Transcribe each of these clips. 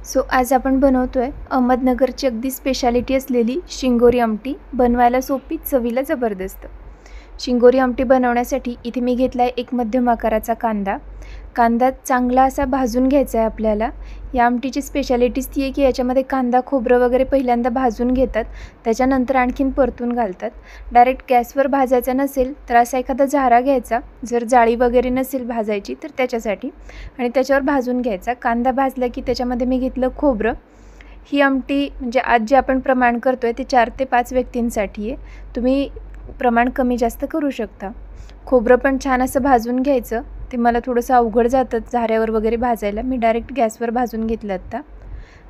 आज आपण बनवतोय अहमदनगरची अगदी स्पेशालिटी असलेली शिंगोरी आमटी. बनवायला सोपी, चवीला जबरदस्त. शिंगोरी आमटी बनवण्यासाठी इथे मी घेतला आहे एक मध्यम आकाराचा कांदा. कांदा चांगला असा भाजून घ्यायचा आहे आपल्याला. या आमटीची स्पेशालिटीच ती आहे की याच्यामध्ये कांदा खोबरं वगैरे पहिल्यांदा भाजून घेतात, त्याच्यानंतर आणखीन परतून घालतात. डायरेक्ट गॅसवर भाजायचा नसेल तर असा एखादा झारा घ्यायचा, जर जाळी वगैरे नसेल भाजायची तर त्याच्यासाठी, आणि त्याच्यावर भाजून घ्यायचा. कांदा भाजला की त्याच्यामध्ये मी घेतलं खोबरं. ही आमटी म्हणजे आज जे आपण प्रमाण करतोय ते 4 ते 5 व्यक्तींसाठी आहे. तुम्ही प्रमाण कमी जास्त करू शकता. खोबरं पण छान असं भाजून घ्यायचं. ते मला थोडंसं अवघड जातं झाऱ्यावर वगैरे भाजायला. मी डायरेक्ट गॅसवर भाजून घेतलं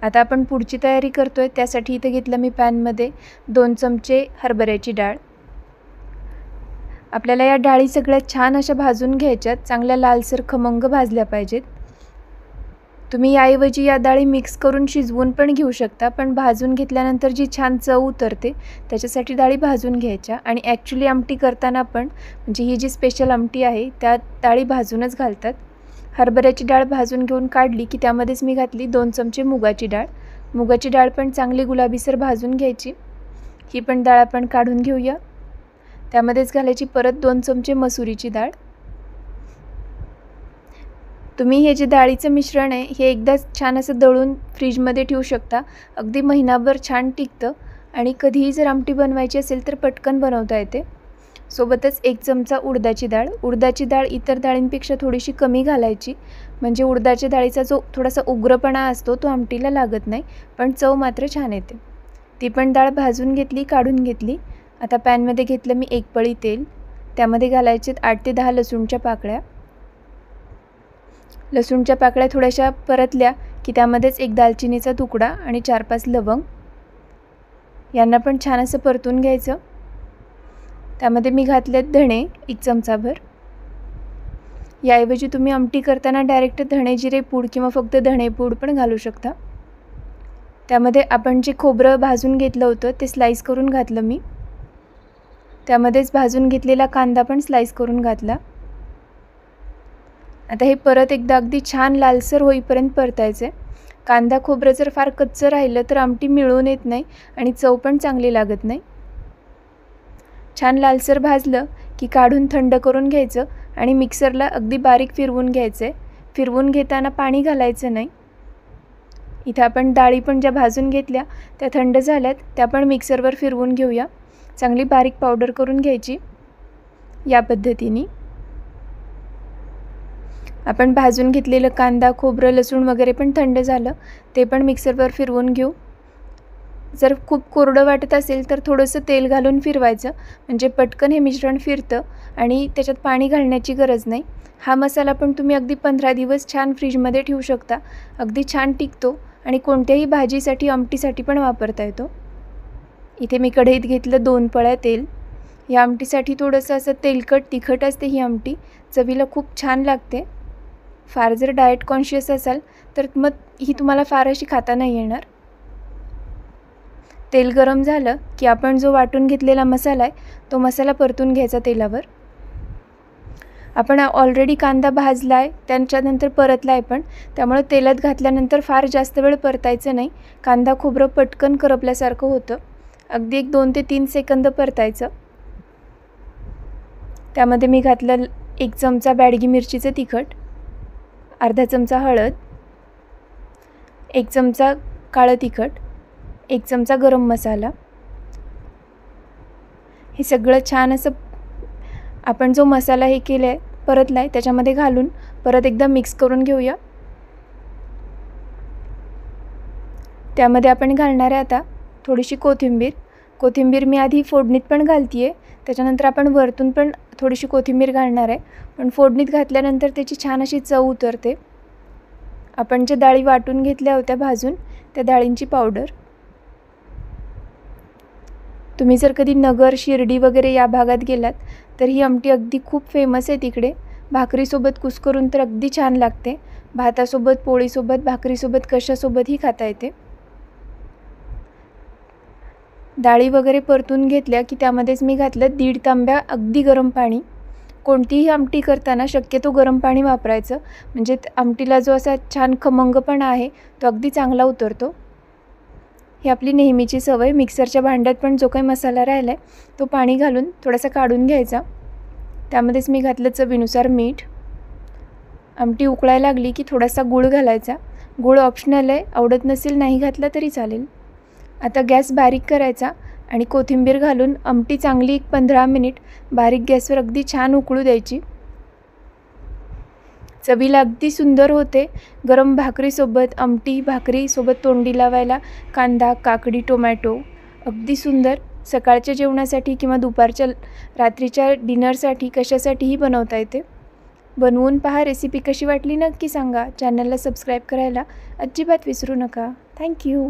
आता आपण पुढची तयारी करतोय. त्यासाठी इथे घेतलं मी पॅनमध्ये 2 चमचे हरभऱ्याची डाळ. आपल्याला या डाळी सगळ्या छान अशा भाजून घ्यायच्यात, चांगल्या लालसर खमंग भाजल्या पाहिजेत. तुम्ही याऐवजी या डाळी मिक्स करून शिजवून पण घेऊ शकता, पण भाजून घेतल्यानंतर जी छान चव उतरते त्याच्यासाठी डाळी भाजून घ्यायच्या. आणि ॲक्च्युली आमटी करताना पण म्हणजे ही जी स्पेशल आमटी आहे त्यात डाळी भाजूनच घालतात. हरभऱ्याची डाळ भाजून घेऊन काढली की त्यामध्येच मी घातली 2 चमचे मुगाची डाळ. मुगाची डाळ पण चांगली गुलाबीसर भाजून घ्यायची. ही पण डाळ आपण काढून घेऊया. त्यामध्येच घालायची परत 2 चमचे मसुरीची डाळ. तुम्ही हे जे डाळीचं मिश्रण आहे हे एकदाच छान असं दळून फ्रीजमध्ये ठेवू शकता. अगदी महिनाभर छान टिकतं आणि कधीही जर आमटी बनवायची असेल तर पटकन बनवता येते. सोबतच 1 चमचा उडदाची डाळ. उडदाची डाळ इतर डाळींपेक्षा थोडीशी कमी घालायची, म्हणजे उडदाच्या डाळीचा जो थोडासा उग्रपणा असतो तो आमटीला लागत नाही, पण चव मात्र छान येते. ती पण डाळ भाजून घेतली, काढून घेतली. आता पॅनमध्ये घेतलं मी 1 पळी तेल. त्यामध्ये घालायचे 8 ते 10 लसूणच्या पाकळ्या. लसूणच्या पाकळ्या थोड्याशा परतल्या की त्यामध्येच 1 दालचिनीचा तुकडा आणि 4-5 लवंग. यांना पण छान असं परतून घ्यायचं. त्यामध्ये मी घातलेत धणे 1 चमचाभर. याऐवजी तुम्ही आमटी करताना डायरेक्ट धणे जिरे पूड किंवा फक्त धणे पूड पण घालू शकता. त्यामध्ये आपण जे खोबरं भाजून घेतलं होतं ते स्लाईस करून घातलं मी. त्यामध्येच भाजून घेतलेला कांदा पण स्लाईस करून घातला. आता हे परत एकदा अगदी छान लालसर होईपर्यंत परतायचे. कांदा खोबरं जर फार कच्चं राहिलं तर आमटी मिळून येत नाही आणि चव पण चांगली लागत नाही. छान लालसर भाजलं की काढून थंड करून घ्यायचं आणि मिक्सरला अगदी बारीक फिरवून घ्यायचं आहे. फिरवून घेताना पाणी घालायचं नाही. इथं आपण डाळी पण ज्या भाजून घेतल्या त्या थंड झाल्यात, त्या पण मिक्सरवर फिरवून घेऊया. चांगली बारीक पावडर करून घ्यायची. या पद्धतीने आपण भाजून घेतलेलं कांदा खोबरं लसूण वगैरे पण थंड झालं, ते पण मिक्सरवर फिरवून घेऊ. जर खूप कोरडं वाटत असेल तर थोडंसं तेल घालून फिरवायचं, म्हणजे पटकन हे मिश्रण फिरतं आणि त्याच्यात पाणी घालण्याची गरज नाही. हा मसाला पण तुम्ही अगदी 15 दिवस छान फ्रीजमध्ये ठेवू शकता. अगदी छान टिकतो आणि कोणत्याही भाजीसाठी आमटीसाठी पण वापरता येतो. इथे मी कढईत घेतलं 2 पळ्या तेल. या आमटीसाठी थोडंसं असं तेलकट तिखट असते ही आमटी. चवीला खूप छान लागते. फार जर डाएट कॉन्शियस असाल तर मग ही तुम्हाला फार अशी खाता नाही येणार. तेल गरम झालं की आपण जो वाटून घेतलेला मसाला आहे तो मसाला परतून घ्यायचा तेलावर. आपण ऑलरेडी कांदा भाजला आहे, त्याच्यानंतर परतला आहे पण, त्यामुळे तेलात घातल्यानंतर फार जास्त वेळ परतायचं नाही. कांदा खोबरं पटकन करपल्यासारखं होतं. अगदी 2 ते 3 सेकंद परतायचं. त्यामध्ये मी घातलं 1 चमचा बॅडगी मिरचीचं तिखट, अर्धा चमचा हळद, 1 चमचा काळं तिखट, 1 चमचा गरम मसाला. हे सगळं छान असं आपण जो मसाला हे केलं आहे परतला आहे त्याच्यामध्ये घालून परत एकदा मिक्स करून घेऊया. त्यामध्ये आपण घालणार आहे आता थोडीशी कोथिंबीर. कोथिंबीर मी आधी फोडणीत पण घालते आहे, त्याच्यानंतर आपण वरतून पण थोडीशी कोथिंबीर घालणार आहे, पण फोडणीत घातल्यानंतर त्याची छान अशी चव उतरते. आपण ज्या डाळी वाटून घेतल्या होत्या भाजून त्या डाळींची पावडर. तुम्ही जर कधी नगर शिर्डी वगैरे या भागात गेलात तर ही आमटी अगदी खूप फेमस आहे तिकडे. भाकरीसोबत कुस्करून तर अगदी छान लागते. भातासोबत पोळीसोबत भाकरीसोबत कशासोबतही खाता येते. डाळी वगैरे परतून घेतल्या की त्यामध्येच मी घातलं 1.5 तांब्या अगदी गरम पाणी. कोणतीही आमटी करताना शक्यतो गरम पाणी वापरायचं, म्हणजे आमटीला जो असा छान खमंगपणा आहे तो अगदी चांगला उतरतो. ही आपली नेहमीची सवय. मिक्सरच्या भांड्यात पण जो काही मसाला राहिला आहे तो पाणी घालून थोडासा काढून घ्यायचा. त्यामध्येच मी घातलं चवीनुसार मीठ. आमटी उकळायला लागली की थोडासा गूळ घालायचा. गूळ ऑप्शनल आहे, आवडत नसेल नाही घातला तरी चालेल. आता गॅस बारीक करायचा आणि कोथिंबीर घालून आमटी चांगली 15 मिनिट बारीक गॅसवर अगदी छान उकळू द्यायची. चवीला अगदी सुंदर होते. गरम भाकरीसोबत, आमटी भाकरीसोबत तोंडी लावायला कांदा, काकडी, टोमॅटो अगदी सुंदर. सकाळच्या जेवणासाठी किंवा दुपारच्या रात्रीच्या डिनरसाठी कशासाठीही बनवता येते. बनवून पहा. रेसिपी कशी वाटली नक्की सांगा. चॅनलला सबस्क्राईब करायला अजिबात विसरू नका. थँक्यू.